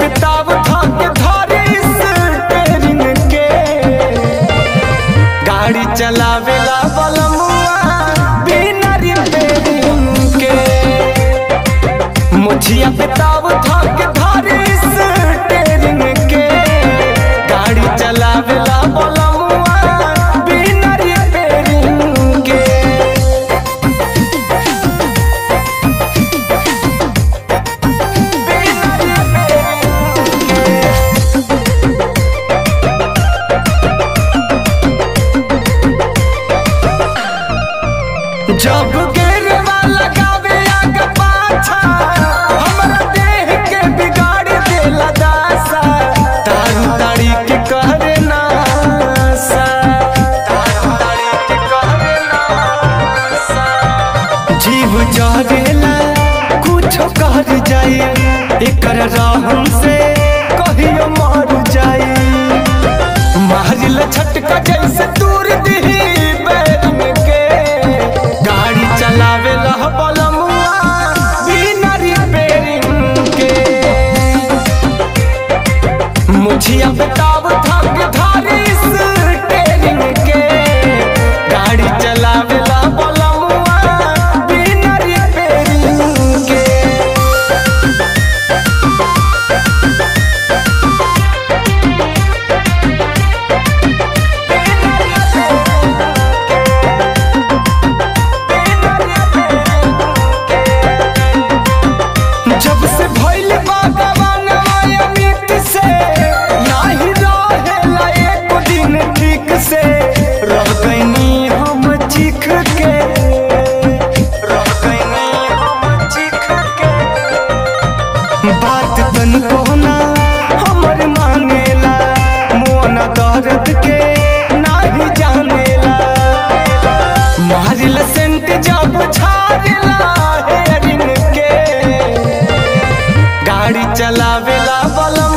बेताब थाके धारे स्टीयरिंग के गाड़ी चलावेला बलमुआ बिना रिपेयरिंग के मुझिया बेताब थाके धारे स्टीयरिंग के गाड़ी चलावेला बलमुआ बिना रिपेयरिंग के। जब गेरवा लगावे आगे पाछा हमरा देह के बिगाड़ देला दासा तारू ताड़ी के करे नासा तारू ताड़ी के करे नासा जीव जहरेला कुछो कर जाए एकर रहम से कहियो मर जाए मारिल छटका जैसे दूर दिही बैरिंग के गाड़ी चलावेला बलमुआ बिना रिपेयरिंग के मुझिया बेताब थाके धारे स्टीयरिंग के गाड़ी चलावेला बलमुआ बिना रिपेयरिंग के। जब से भइल बागवानवा अमित से नाही रहेला एको दिन ठीक से रह गइनी हम चीख के रह गइनी हम चीख के बात तनिको ना हमर मानेला मोना दर्द के नाही जानेला मारिल सेंट जब छाड़ला हेरिंग के गाड़ी चलावेला बलम